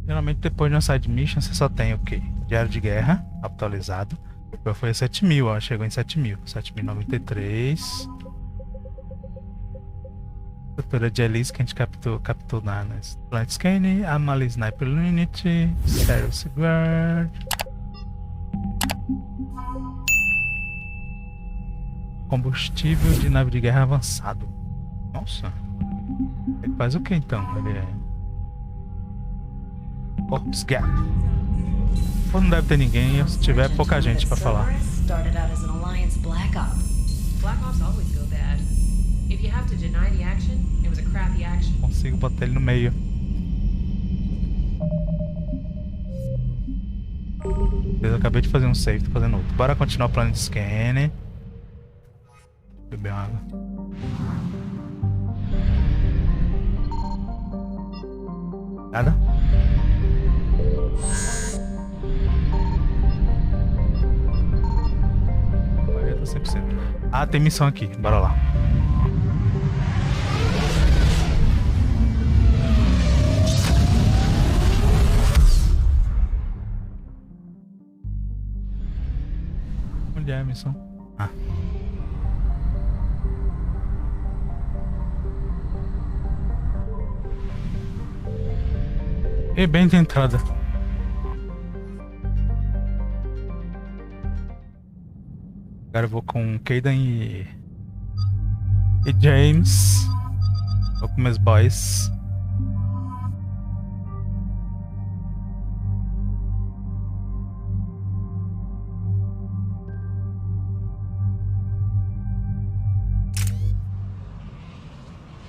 Geralmente depois de uma side mission você só tem o quê? Diário de guerra, atualizado. Eu fui a 7.000, ó, chegou em 7.000. 7.093. Estrutura de Elise que a gente captou na Planet Scan, Amali Sniper Unit, Cerberus Guard. Combustível de nave de guerra avançado. Nossa. Ele faz o que então? Ele é... Corpus Gap. Ou não deve ter ninguém, se tiver pouca gente pra falar. Consigo botar ele no meio. Eu acabei de fazer um save, tô fazendo outro. Bora continuar o plano de scan. Beber uma água. Nada? Agora tá 100%. Ah, tem missão aqui. Bora lá. Onde é a missão? Ah. E bem de entrada. Agora eu vou com Kaidan e James. Vou com meus boys.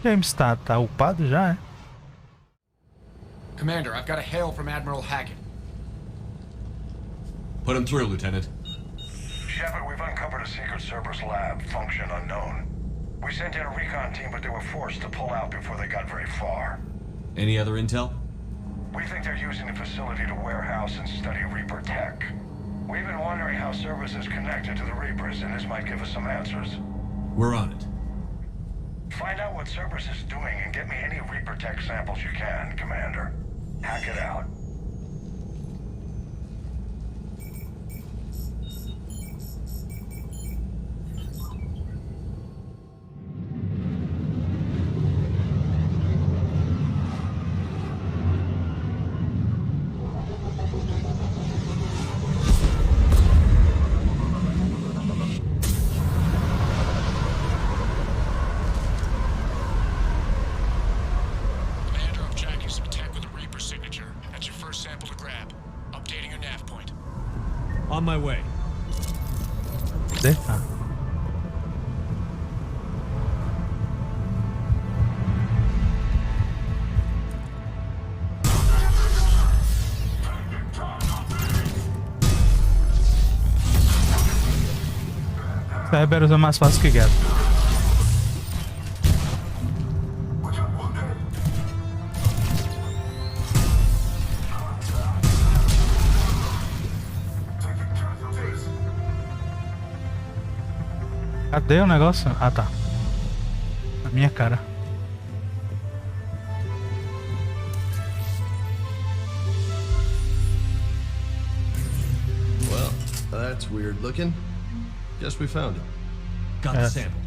James tá upado já, é? Commander, I've got a hail from Admiral Hackett. Put him through, Lieutenant. Shepard, we've uncovered a secret Cerberus lab, function unknown. We sent in a recon team, but they were forced to pull out before they got very far. Any other intel? We think they're using the facility to warehouse and study Reaper tech. We've been wondering how Cerberus is connected to the Reapers, and this might give us some answers. We're on it. Find out what Cerberus is doing and get me any Reaper tech samples you can, Commander. Hack it out. On my way. Cadê? Ah. Cerberus é mais fácil que gato. Cadê o negócio? Ah, tá. Na minha cara. Well, that's weird looking. Guess we found it. Got the sample.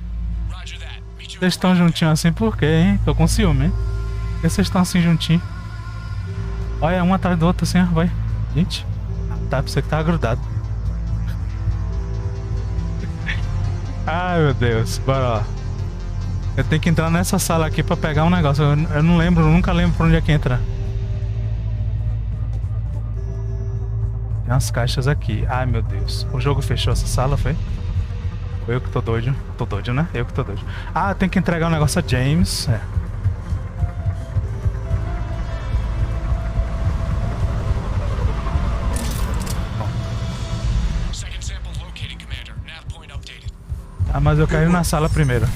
Vocês estão juntinhos assim por quê, hein? Tô com ciúme, hein? Por que vocês estão assim juntinhos? Olha, um atrás do outro assim, ó. Vai. Gente. Tá, pra você que tava grudado. Ai, meu Deus. Bora lá. Eu tenho que entrar nessa sala aqui pra pegar um negócio. Eu não lembro, nunca lembro pra onde é que entra. Tem umas caixas aqui. Ai, meu Deus. O jogo fechou essa sala, foi? Ou eu que tô doido? Tô doido, né? Eu que tô doido. Ah, tem que entregar um negócio a James. É. Ah, mas eu caí na sala primeiro.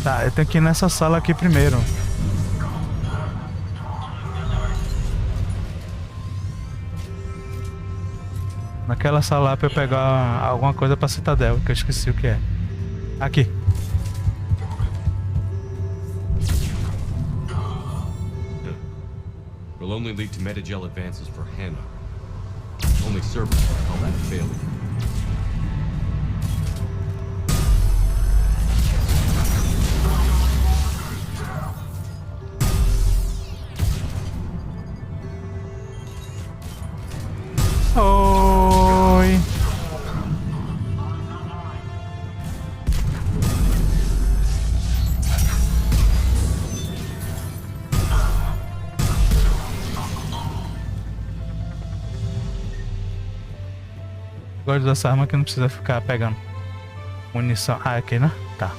Tá, eu tenho que ir nessa sala aqui primeiro. Naquela sala lá pra eu pegar alguma coisa pra Citadel, que eu esqueci o que é. Aqui. will only lead to metagel advances for Hannah. Only Cerberus can call that a failure. Oi. Gosto dessa arma que não precisa ficar pegando munição. Ah, aqui, né? Tá.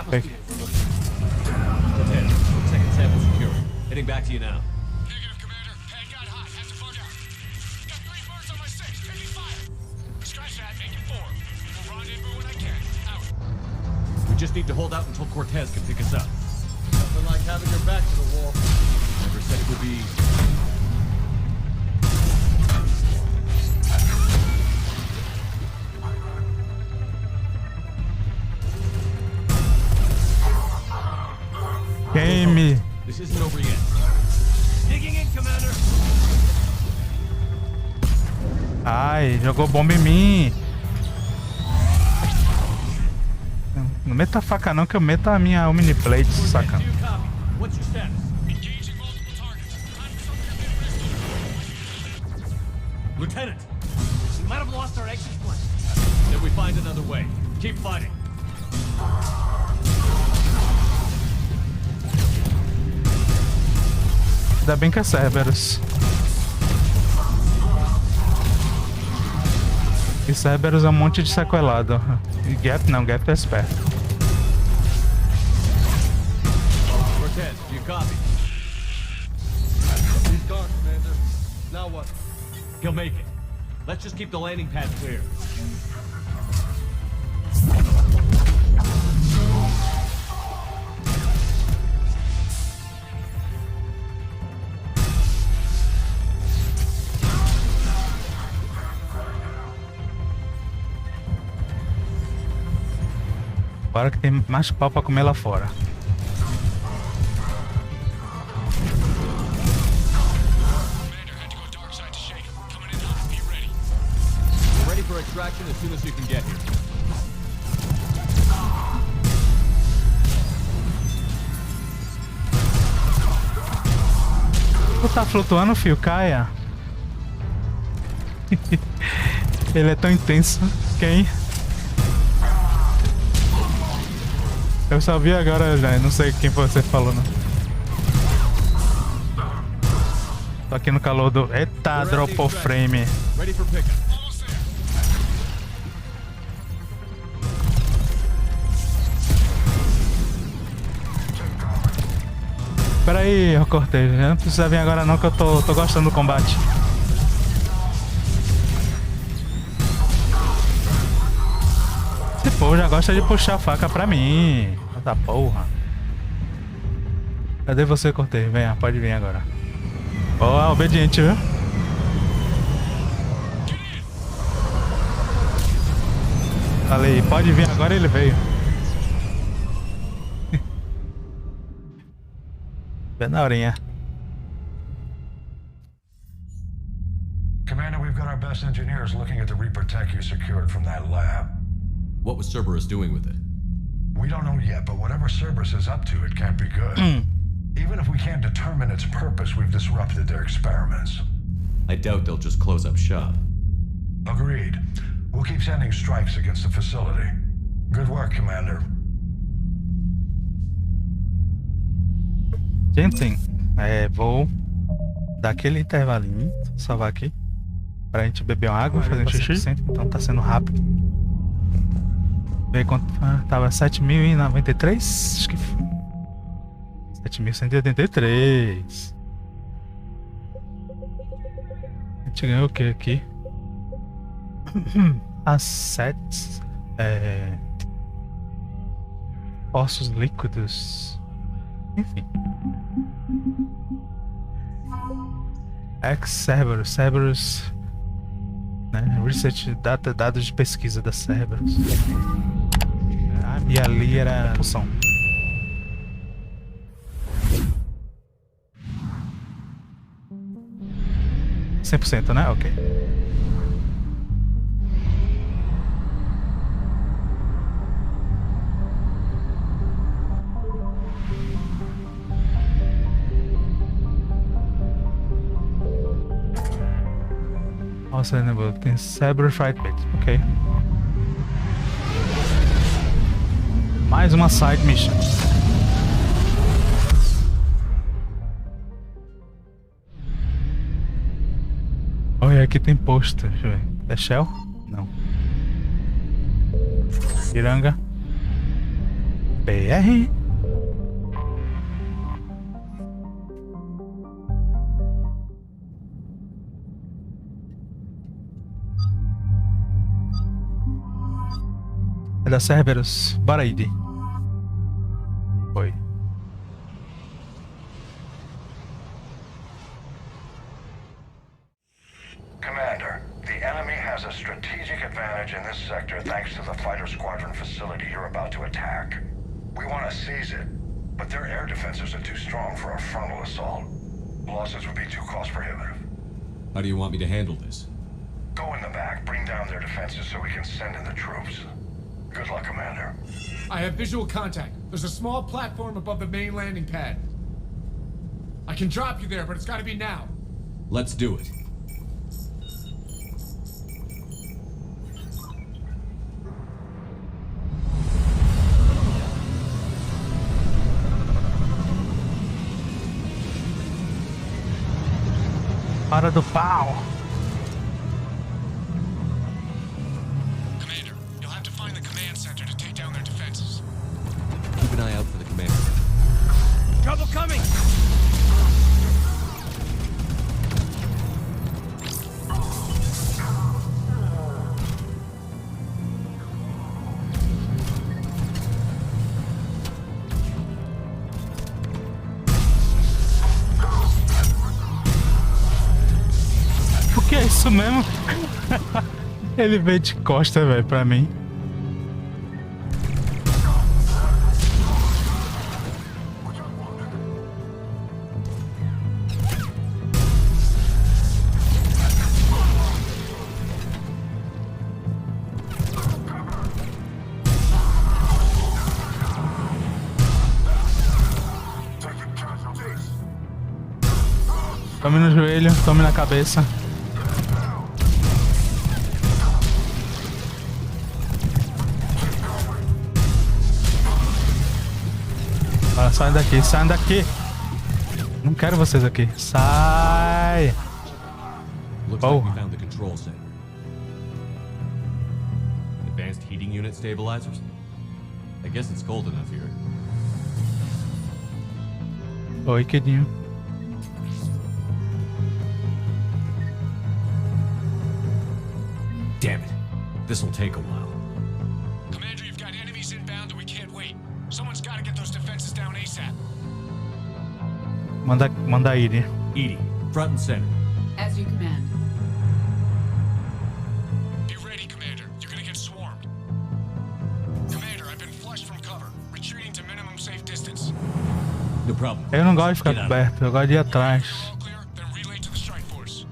Peguei. Second sample secure. Heading back to you now. Negative, Commander. Pad got hot. Have to bug out. Got 3 birds on my 6. Taking fire. Scratch that. Make it 4. We'll rendezvous when I can. Out. We just need to hold out until Cortez can pick us up. Nothing like having your back to the wall. Never said it would be easy. Game. This isn't over yet. Digging in, Commander. Ai, jogou bomba em mim. Não meta a faca não, que eu meto a minha omniplate, saca? Do you copy? What's your status? Engaging multiple targets. Time for something a bit risky. Lieutenant, We might have lost our exit plan. then we find another way. Keep fighting. Ainda bem que é Cerberus. E Cerberus é um monte de sequelado. E Gap não, Gap é esperto. Cortez, do you copy? He's gone, Commander. Now what? He'll make it. Let's just keep the landing pad clear. Agora que tem mais pau pra comer lá fora. Commander had to go dark side to shake him. Coming in hot. Be ready. We're ready for extraction as soon as you can get here. Tu tá flutuando, fio? Caia. Ele é tão intenso. Quem? Eu só vi agora, já. Não sei quem você falou, não. Tô aqui no calor do... Eita, dropou frame. Ready for pickup. Almost there. Pera aí, eu cortei. Não precisa vir agora não, que eu tô gostando do combate. Esse povo já gosta de puxar a faca pra mim. Da porra. Cadê você, Cortez? Venha, pode vir agora. Ó, obediente, viu? Falei, pode vir agora, ele veio. Bem na horinha. Commander, we've got our best engineers looking at the Reaper tech you secured from that lab. What was Cerberus doing with it? We don't know yet, but whatever Cerberus is up to, it can't be good. Even if we can't determine its purpose, we've disrupted their experiments. I doubt they'll just close up shop. Agreed. We'll keep sending strikes against the facility. Good work, Commander. Gente, vou dar aquele intervalinho, salvar aqui, pra gente beber uma água, fazer um xixi, então tá sendo rápido. Ver quanto tava 7.093, acho que 7.183. A gente ganhou o que aqui? Assets, ossos líquidos, enfim. Cerberus, né? Research, dados de pesquisa da Cerberus. E ali era a função. %, né? Ok. Nossa, tem Cerberus Fight Pit. Ok. Mais uma side mission. Olha, aqui tem pôster. Deixa eu ver. É Shell? Não. Piranga. BR. É da Cerberus. Bora aí, Di. Foi. Commander, the enemy has a strategic advantage in this sector thanks to the fighter squadron facility you're about to attack. We want to seize it, but their air defenses are too strong for a frontal assault. Losses would be too cost prohibitive. How do you want me to handle this? Go in the back, bring down their defenses so we can send in the troops. Good luck, Commander. I have visual contact. There's a small platform above the main landing pad. I can drop you there, but it's gotta be now. Let's do it. Para do pau. Commander, you'll have to find the command center to take down their defenses. Keep an eye out for the commander. Trouble coming! O que é isso mesmo? Ele veio de costa, velho, pra mim. Tome no joelho, tome na cabeça. Sai daqui, sai daqui. Não quero vocês aqui. Sai. Looks like we found the control center. Advanced heating unit stabilizers? I guess it's cold enough here. Oi, queridinho. Damn it. This'll take a while. Commander, you've got enemies inbound and we can't wait. Someone's got to get those defenses down ASAP. Manda ir. Edie, front and center. As you command. Be ready, Commander. You're gonna get swarmed. Commander, I've been flushed from cover. Retreating to minimum safe distance. No problem. Eu não gosto de ficar coberto, eu gosto de ir atrás. All clear, then relay to the strike force.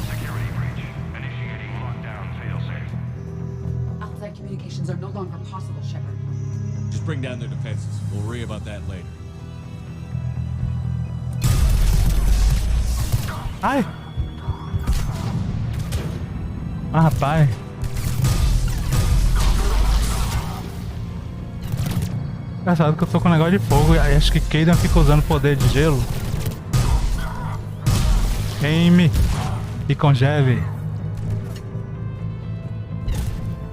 Security breach. Initiating lockdown failsafe. Outside communications are no longer possible, Shepard. Just bring down their defenses. We'll worry about that later. Ai! Ah, rapaz. Engraçado que eu tô com um negócio de fogo e acho que Kaidan fica usando poder de gelo. Queime e congele.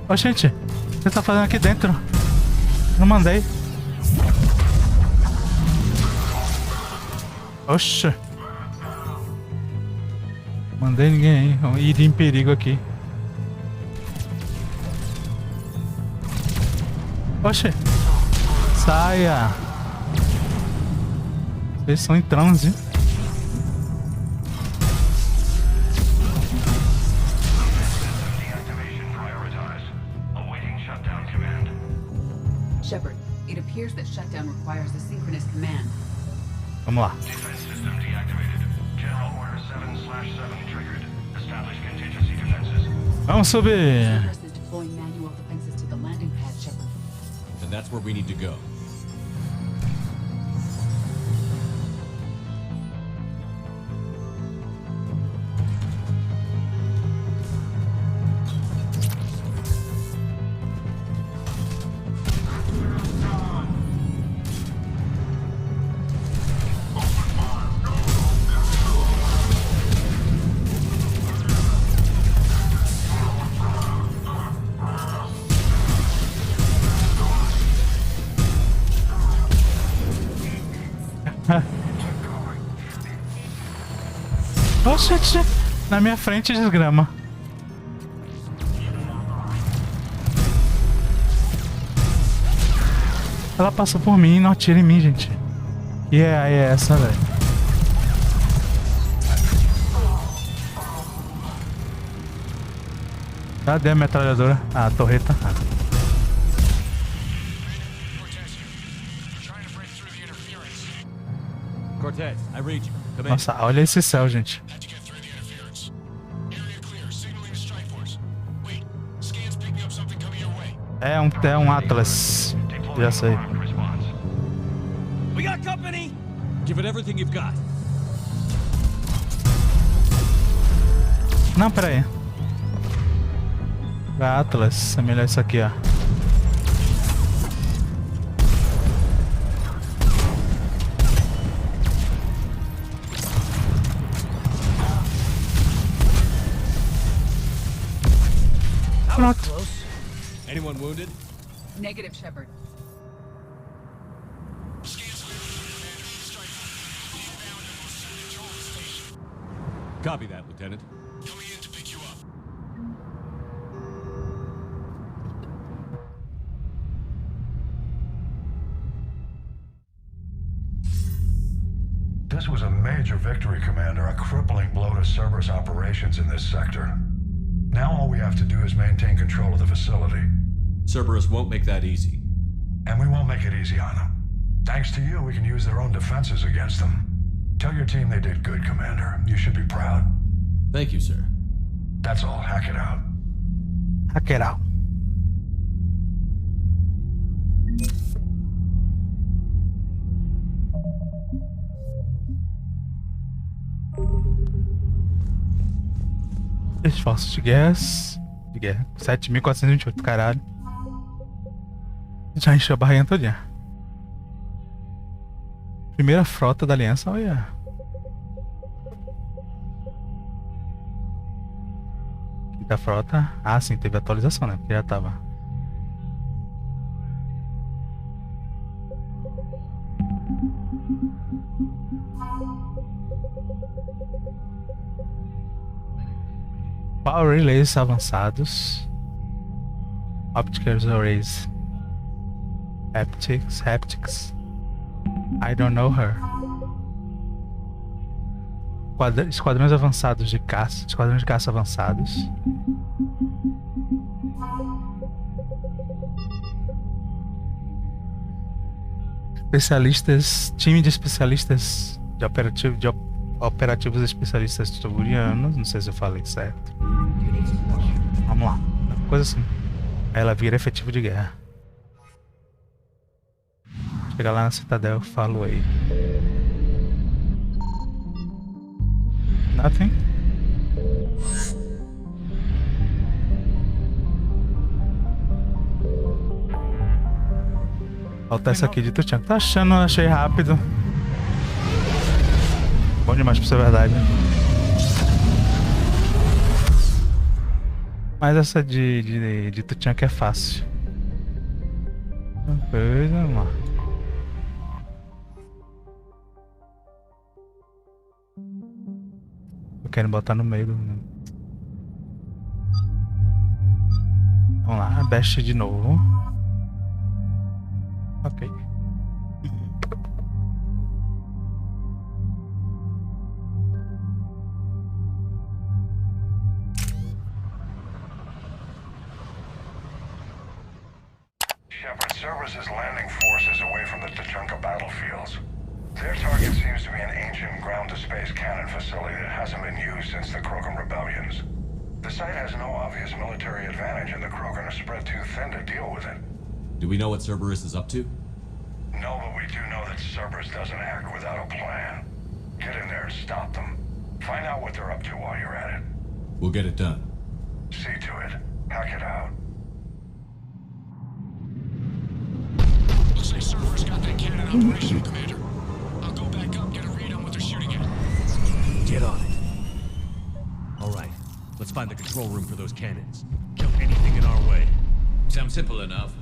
Ô, gente, o que você tá fazendo aqui dentro? Não mandei. Oxe. Mandei ninguém, hein? Vamos ir em perigo aqui. Oxe. Saia. Vocês são em transe. Deactivation prioritized. Awaiting shutdown Shepard, it appears that shutdown requires a synchronous command. Vamos lá. Defense system deactivated. General Order 7/7 triggered. Establish contingency defenses. Vamos subir. Cerberus is deploying manual defenses to the landing pad, Shepard. And that's where we need to go. Oxe, na minha frente desgrama. Ela passou por mim e não atira em mim, gente. E é essa, velho. Cadê a metralhadora? Ah, a torreta. Ah. Cortez, I read you. Come in. Nossa, olha esse céu, gente. Had to get through the interference. Area clear. Signaling to strike force. Wait. Scans picking up something coming your way. É um Atlas. Já sei. Response. We got company! Give it everything you've got. Não, pera aí. Vai Atlas. É melhor isso aqui, ó. Pronto. Anyone wounded? Negative, Shepard. Copy that, Lieutenant. Coming in to pick you up. This was a major victory, Commander. A crippling blow to Cerberus operations in this sector. Now all we have to do is maintain control of the facility. Cerberus won't make that easy. And we won't make it easy on them. Thanks to you, we can use their own defenses against them. Tell your team they did good, Commander. You should be proud. Thank you, sir. That's all. Hack it out. Hack it out. Esforços de guerra. 7.428, caralho. Já encheu a barriga todinha. Primeira frota da Aliança, olha. Quinta frota. Ah, sim, teve atualização, né? Porque já tava. Power Relays avançados. Optical Arrays. Haptics. I don't know her. Esquadrões avançados de caça. Esquadrões de caça avançados. Especialistas. Time de especialistas de operativos especialistas tuburianos. Não sei se eu falei certo. Vamos lá. Coisa assim. Aí ela vira efetivo de guerra. Chega lá na Citadel, falo aí. Nothing. Falta essa aqui de Tuchan. Tá achando, achei rápido. Bom demais pra ser verdade. Mas essa de Tuchan que é fácil. Coisa, vamos lá. Eu quero botar no meio do... Vamos lá, best de novo. Ok. Shepard, Cerberus is landing forces away from the Tachunka battlefields. Their target seems to be an ancient ground-to-space cannon facility that hasn't been used since the Krogan rebellions. The site has no obvious military advantage, and the Krogan are spread too thin to deal with it. Do we know what Cerberus is up to? No, but we do know that Cerberus doesn't act without a plan. Get in there and stop them. Find out what they're up to while you're at it. We'll get it done. See to it. Hackett out. Looks like Cerberus got that cannon operational, Commander. I'll go back up, get a read on what they're shooting at. Get on it. All right, let's find the control room for those cannons. Kill anything in our way. Sounds simple enough.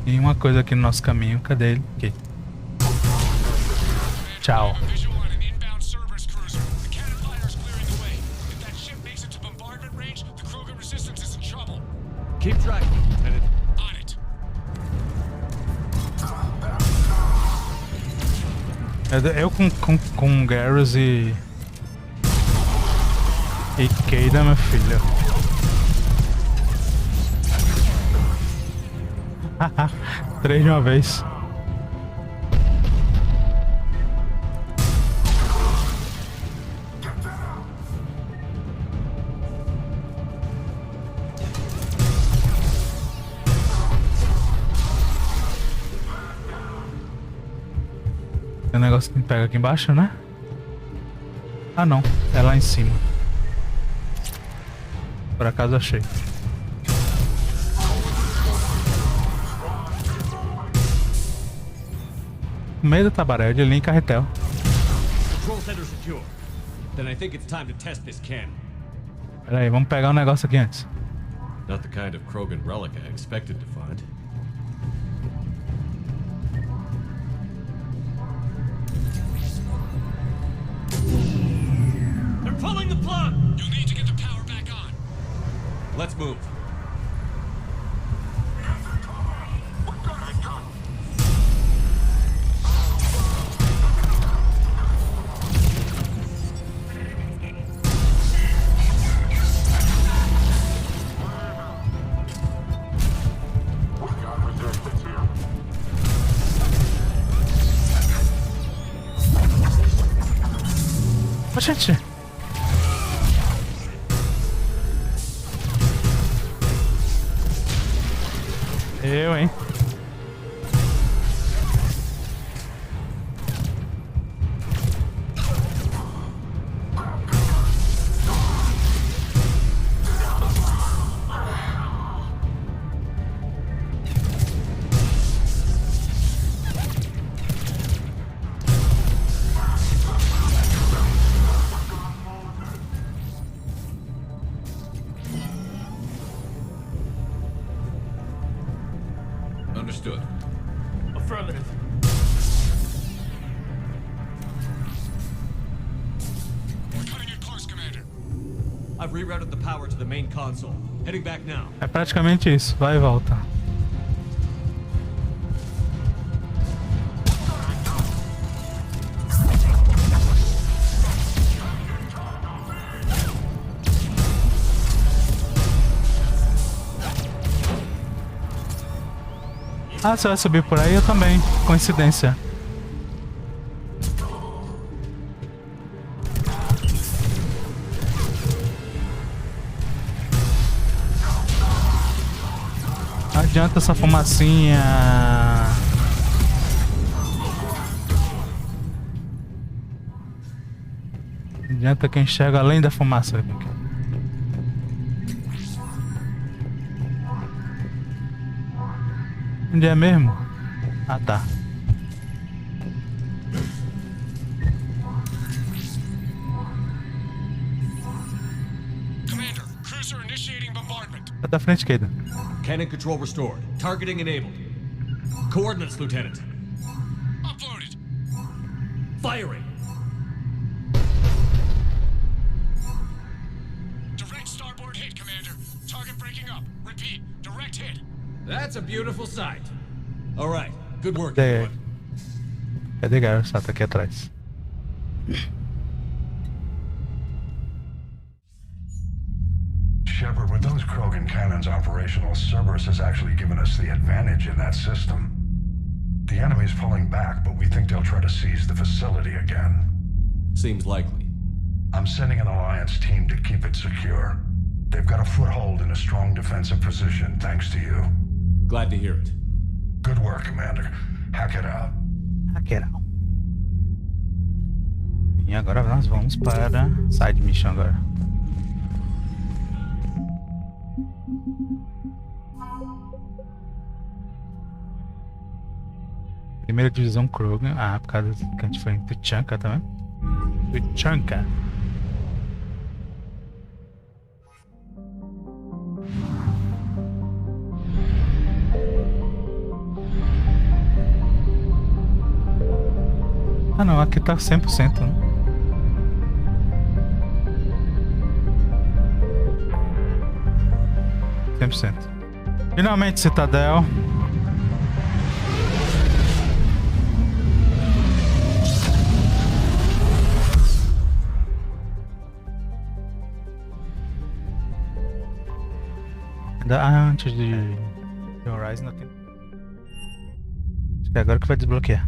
Tem uma coisa aqui no nosso caminho. Cadê ele? Aqui. Tchau. Visual on an inbound Cerberus cruiser. The cannon fire's clearing the way. If that ship makes it to bombardment range, the Krogan resistance is in trouble. Keep tracking, Lieutenant. On it. Eu com Garrus e Kaidan, meu filho. Três de uma vez. Tem um negócio que pega aqui embaixo, né? Ah não, é lá em cima. Por acaso achei. No meio do tabaré, de linha em carretel. Control center secure. Then I think it's time to test this cannon. Pera aí, vamos pegar um negócio aqui antes. Not the kind of Krogan relic I expected to find. They're pulling the plug! You'll need to get the power back on. Let's move. Gente. Eu, hein? Understood. Affirmative. We're cutting it close, Commander. I've rerouted the power to the main console. Heading back now. É praticamente isso, vai e volta. Ah, você vai subir por aí? Eu também. Coincidência. Não adianta essa fumacinha. Não adianta quem enxerga além da fumaça. Onde é mesmo? Ah, tá. Commander, cruiser initiating bombardment. Tá da frente, Kaidan. Cannon control restored. Targeting enabled. Coordinates, Lieutenant. Uploaded. Firing. Direct starboard hit, Commander. Target breaking up. Repeat, direct hit. That's a beautiful sight. All right. Good work, Cadê? everyone. Cadê Gaymer? Tá aqui atrás. Shepard, with those Krogan cannons operational, Cerberus has actually given us the advantage in that system. The enemy's pulling back, but we think they'll try to seize the facility again. Seems likely. I'm sending an Alliance team to keep it secure. They've got a foothold in a strong defensive position, thanks to you. Glad to hear it. Good work, Commander. Hackett out. Hackett out. E agora nós vamos para side mission agora. Primeira divisão Krogan. Ah, por causa que a gente foi em Tuchanka também. Tuchanka. Ah não, aqui tá 100%, né? Finalmente, Citadel. Antes de Horizon, tem... Acho que é agora que vai desbloquear.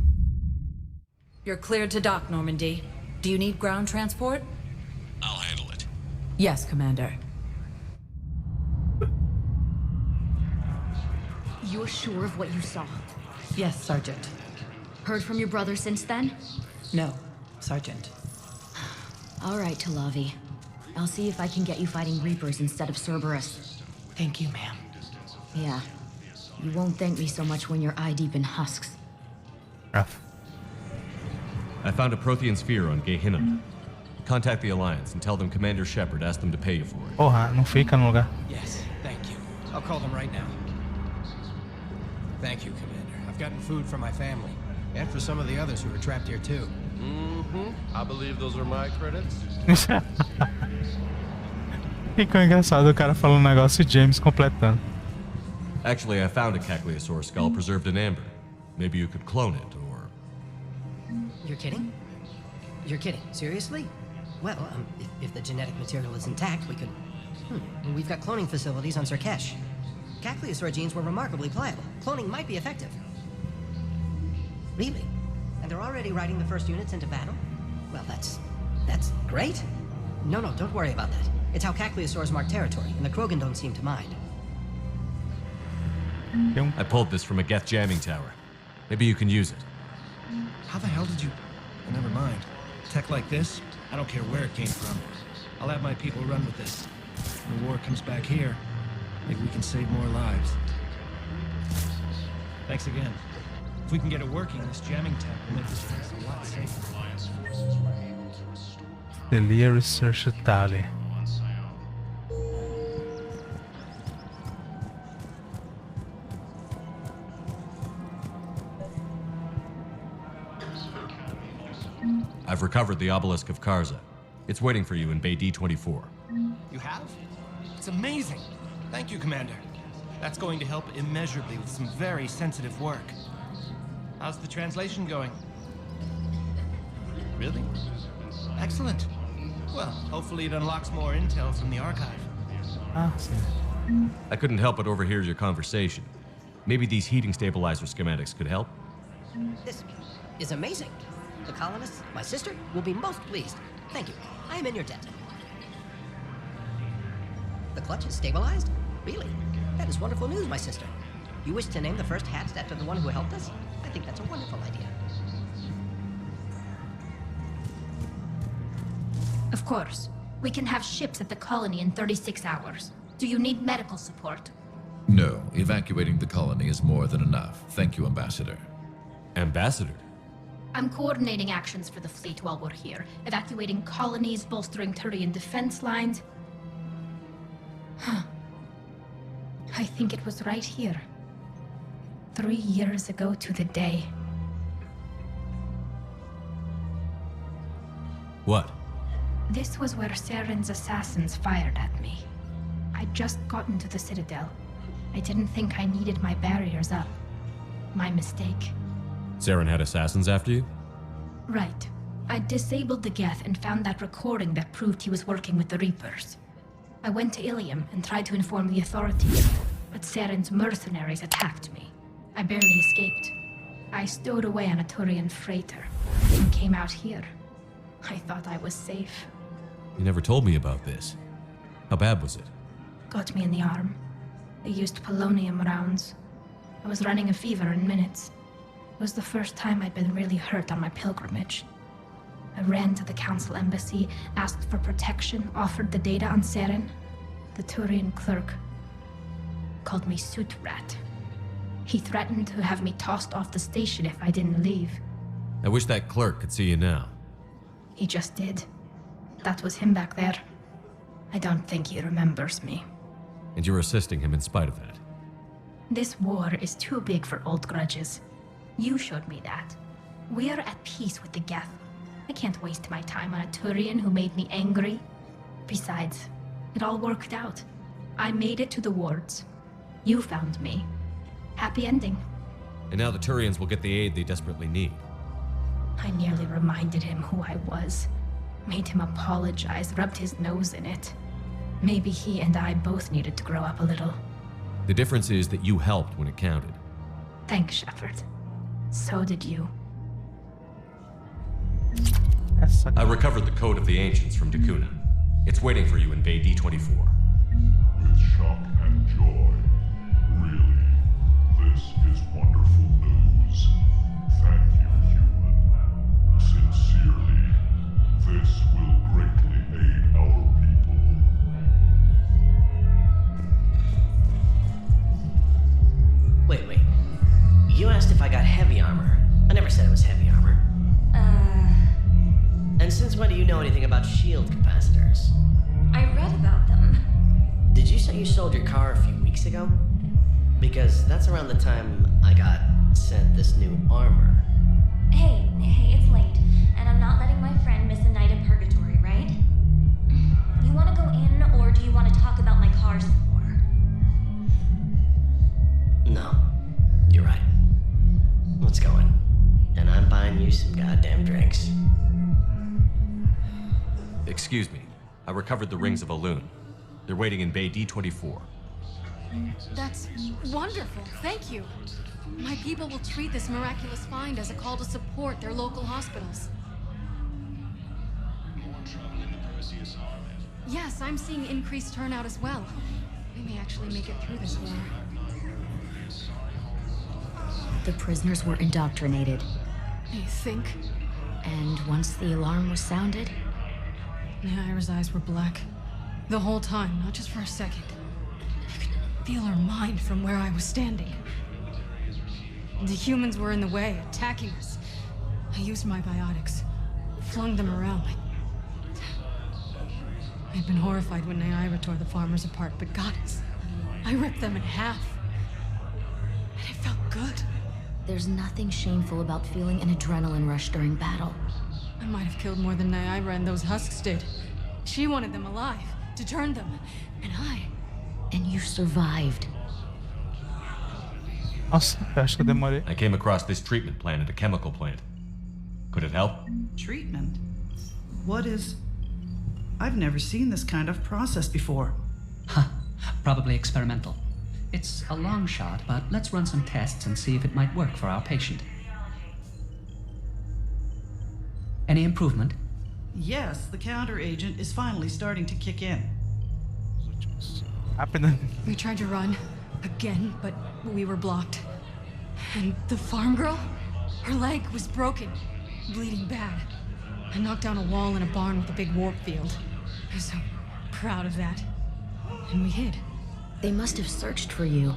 You're cleared to dock, Normandy. Do you need ground transport? I'll handle it. Yes, Commander. You're sure of what you saw? Yes, Sergeant. Heard from your brother since then? No, Sergeant. All right, Talavi. I'll see if I can get you fighting Reapers instead of Cerberus. Thank you, ma'am. Yeah. You won't thank me so much when you're eye-deep in husks. Rough. I found a Prothean sphere on Gaymer. Contact the Alliance and tell them Commander Shepard asked them to pay you for it. Porra, não fica no lugar. Yes, thank you. I'll call them right now. Thank you, Commander. I've gotten food for my family. And for some of the others who were trapped here, too. I believe those are my credits. Ficou engraçado o cara falando um negócio e James completando. Actually, I found a Cacliosaur skull preserved in amber. Maybe you could clone it, or... You're kidding? You're kidding. Seriously? Well, if the genetic material is intact, we could... We've got cloning facilities on Surkesh. Cacliosaur genes were remarkably pliable. Cloning might be effective. Really? And they're already riding the first units into battle? Well, that's great. No, don't worry about that. It's how Cacliosaurs mark territory, and the Krogan don't seem to mind. I pulled this from a Geth jamming tower. Maybe you can use it. How the hell did you... Oh, never mind. Tech like this, I don't care where it came from. I'll have my people run with this. When the war comes back here, maybe we can save more lives. Thanks again. If we can get it working, this jamming tech will make this place a lot safer. Delia Research Tally. I've recovered the obelisk of Karza. It's waiting for you in Bay D24. You have? It's amazing. Thank you, Commander. That's going to help immeasurably with some very sensitive work. How's the translation going? Really? Excellent. Well, hopefully it unlocks more intel from the archive. Ah, sim. I couldn't help but overhear your conversation. Maybe these heating stabilizer schematics could help? This is amazing. The colonists, my sister, will be most pleased. Thank you. I am in your debt. The clutch is stabilized? Really? That is wonderful news, my sister. You wish to name the first hats after the one who helped us? I think that's a wonderful idea. Of course. We can have ships at the colony in 36 hours. Do you need medical support? No, evacuating the colony is more than enough. Thank you, Ambassador. Ambassador? I'm coordinating actions for the fleet while we're here. Evacuating colonies, bolstering Turian defense lines. I think it was right here. 3 years ago to the day. What? This was where Saren's assassins fired at me. I'd just gotten to the Citadel. I didn't think I needed my barriers up. My mistake. Saren had assassins after you? Right. I disabled the Geth and found that recording that proved he was working with the Reapers. I went to Ilium and tried to inform the authorities, but Saren's mercenaries attacked me. I barely escaped. I stowed away on a Turian freighter and came out here. I thought I was safe. You never told me about this. How bad was it? Got me in the arm. They used polonium rounds. I was running a fever in minutes. It was the first time I'd been really hurt on my pilgrimage. I ran to the council embassy, asked for protection, offered the data on Seren. The Turian clerk called me Soot Rat. He threatened to have me tossed off the station if I didn't leave. I wish that clerk could see you now. He just did. That was him back there. I don't think he remembers me. And you're assisting him in spite of that. This war is too big for old grudges. You showed me that. We are at peace with the Geth. I can't waste my time on a Turian who made me angry. Besides, it all worked out. I made it to the wards. You found me. Happy ending. And now the Turians will get the aid they desperately need. I nearly reminded him who I was. Made him apologize, rubbed his nose in it. Maybe he and I both needed to grow up a little. The difference is that you helped when it counted. Thanks, Shepard. So did you. I recovered the Code of the Ancients from Dakuna. It's waiting for you in Bay D24. With shock and joy. Really, this is wonderful news. Thank you, human. Sincerely, this will greatly aid our people. Wait. You asked if I got heavy armor. I never said it was heavy armor. And since when do you know anything about shield capacitors? I read about them. Did you say you sold your car a few weeks ago? Because that's around the time I got sent this new armor. Hey, it's late, and I'm not letting my friend miss a night in purgatory, right? You want to go in, or do you want to talk about my car some more? No, you're right. Let's go in. And I'm buying you some goddamn drinks. Excuse me. I recovered the rings of Elune. They're waiting in Bay D24. That's wonderful. Thank you. My people will treat this miraculous find as a call to support their local hospitals. Yes, I'm seeing increased turnout as well. We may actually make it through this war. The prisoners were indoctrinated. You think? And once the alarm was sounded? Naira's eyes were black. The whole time, not just for a second. I could feel her mind from where I was standing. The humans were in the way, attacking us. I used my biotics, flung them around. I'd been horrified when Naira tore the farmers apart, but goddess, I ripped them in half. And it felt good. There's nothing shameful about feeling an adrenaline rush during battle. I might have killed more than Naira and those husks did. She wanted them alive, to turn them, and I... And you survived. Nossa, eu acho que eu demorei. I came across this treatment plant at a chemical plant. Could it help? Treatment? What is... I've never seen this kind of process before. Huh. Probably experimental. It's a long shot, but let's run some tests and see if it might work for our patient. Any improvement? Yes, the counter-agent is finally starting to kick in. We tried to run, again, but we were blocked. And the farm girl? Her leg was broken, bleeding bad. I knocked down a wall in a barn with a big warp field. I was so proud of that. And we hid. They must have searched for you.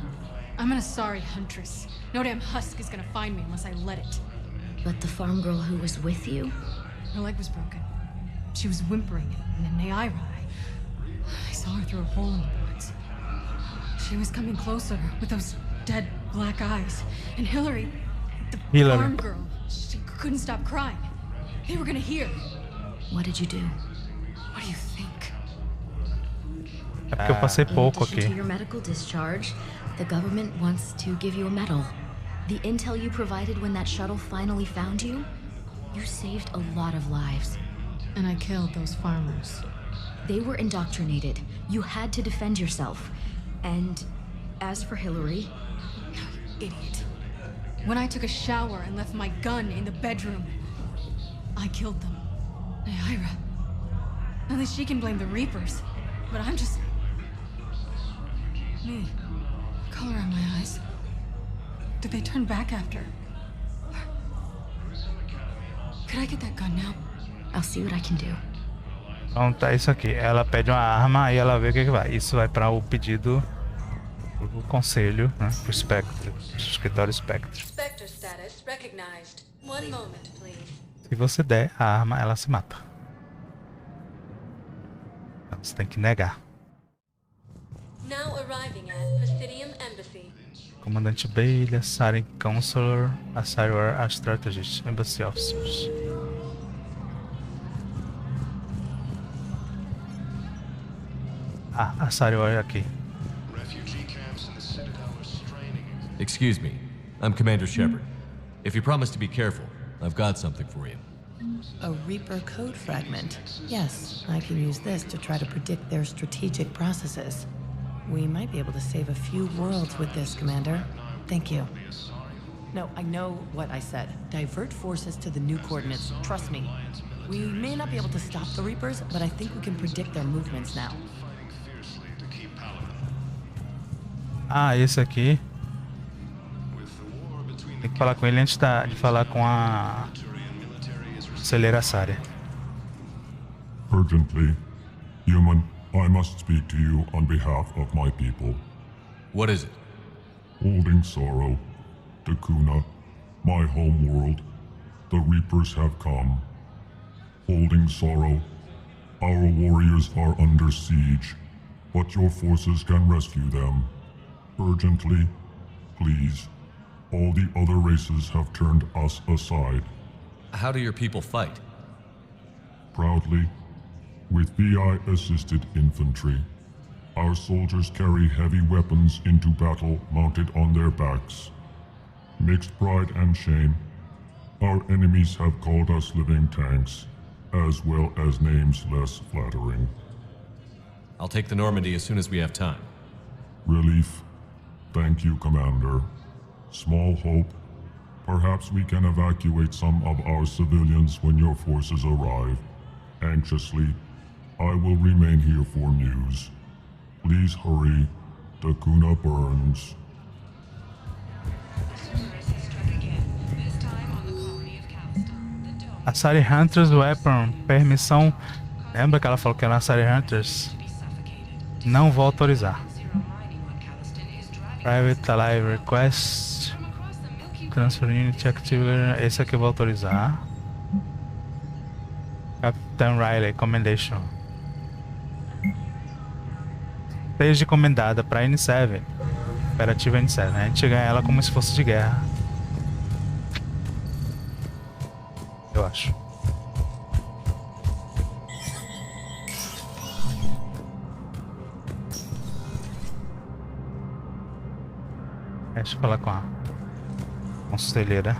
I'm an Asari huntress. No damn husk is gonna find me unless I let it. But the farm girl who was with you? Her leg was broken. She was whimpering, and then Naira, I saw her through a hole in the boards. She was coming closer with those dead black eyes. And Hillary, the farm girl, she couldn't stop crying. They were gonna hear. What did you do? What do you think? É porque eu passei pouco aqui. To your medical discharge, the government wants to give you a medal. The intel you provided when that shuttle finally found you, you saved a lot of lives. And I killed those farmers. They were indoctrinated. You had to defend yourself. And as for Hillary... Idiot. When I took a shower and left my gun in the bedroom, I killed them. Naira. At least she can blame the Reapers. But I'm just... me. Color on my eyes. Did they turn back after? Could I get that gun now? I'll see what I can do. Então tá isso aqui. Ela pede uma arma e ela vê o que vai. Isso vai para o pedido do conselho, né? Pro Spectre, pro escritório Spectre. Spectre status recognized. One moment, please. Se você der a arma, ela se mata. Então você tem que negar. Now arriving at Presidium Embassy. Comandante Bailey, Asari Counselor, Asari War Strategist, Embassy Officers. Ah, Asari War aqui. Excuse me, I'm Commander Shepard. If you promise to be careful, I've got something for you. A Reaper code fragment. Yes, I can use this to try to predict their strategic processes. We might be able to save a few worlds with this, Commander. Thank you. No, I know what I said. Divert forces to the new coordinates. Trust me. We may not be able to stop the Reapers, but I think we can predict their movements now. Ah, esse aqui. Tem que falar com ele antes de falar com a conselheira Asari. Urgently, human, I must speak to you on behalf of my people. What is it? Holding sorrow, Dakuna, my home world, the Reapers have come. Holding sorrow, our warriors are under siege, but your forces can rescue them. Urgently, please. All the other races have turned us aside. How do your people fight? Proudly, with VI-assisted infantry. Our soldiers carry heavy weapons into battle mounted on their backs. Mixed pride and shame, our enemies have called us living tanks, as well as names less flattering. I'll take the Normandy as soon as we have time. Relief. Thank you, Commander. Small hope. Perhaps we can evacuate some of our civilians when your forces arrive. Anxiously, I will remain here for news. Please hurry. Dakuna burns. Asari Hunters Weapon. Permissão. Lembra que ela falou que era Asari Hunters? Não vou autorizar. Private Alive Request. Transfer Unit Active. Esse aqui eu vou autorizar. Captain Riley, Commendation. Esteja encomendada para N7. Operativa N7, né? A gente ganha ela como se fosse de guerra. Eu acho. Deixa eu falar com a conselheira.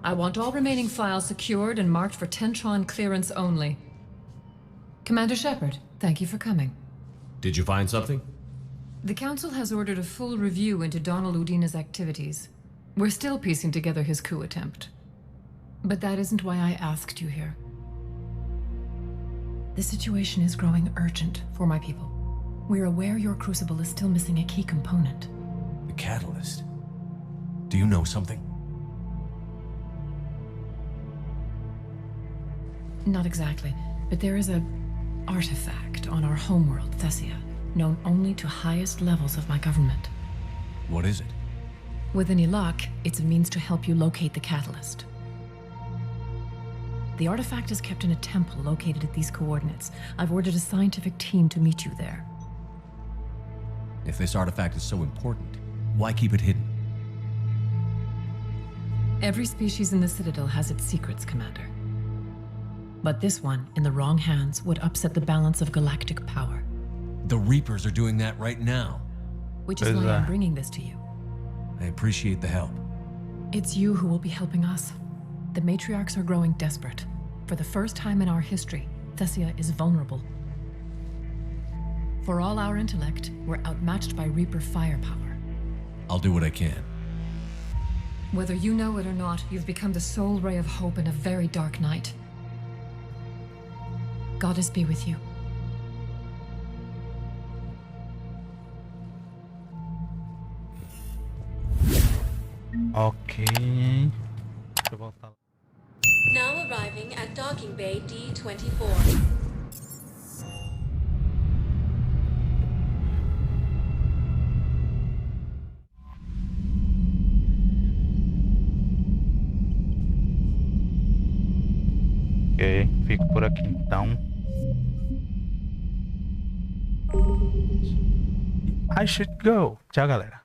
I want all remaining files secured and marked for Tentron clearance only. Commander Shepard, thank you for coming. Did you find something? The Council has ordered a full review into Donald Udina's activities. We're still piecing together his coup attempt. But that isn't why I asked you here. The situation is growing urgent for my people. We're aware your crucible is still missing a key component. The catalyst. Do you know something? Not exactly, but there is an artifact on our homeworld, Thessia, known only to highest levels of my government. What is it? With any luck, it's a means to help you locate the catalyst. The artifact is kept in a temple located at these coordinates. I've ordered a scientific team to meet you there. If this artifact is so important, why keep it hidden? Every species in the Citadel has its secrets, Commander. But this one, in the wrong hands, would upset the balance of galactic power. The Reapers are doing that right now. Which is why I'm bringing this to you. I appreciate the help. It's you who will be helping us. The matriarchs are growing desperate. For the first time in our history, Thessia is vulnerable. For all our intellect, we're outmatched by Reaper firepower. I'll do what I can. Whether you know it or not, you've become the sole ray of hope in a very dark night. Goddess be with you. Ok. Deixa eu voltar. Now arriving at docking bay D24. Ok, fico por aqui então. I should go. Tchau, galera.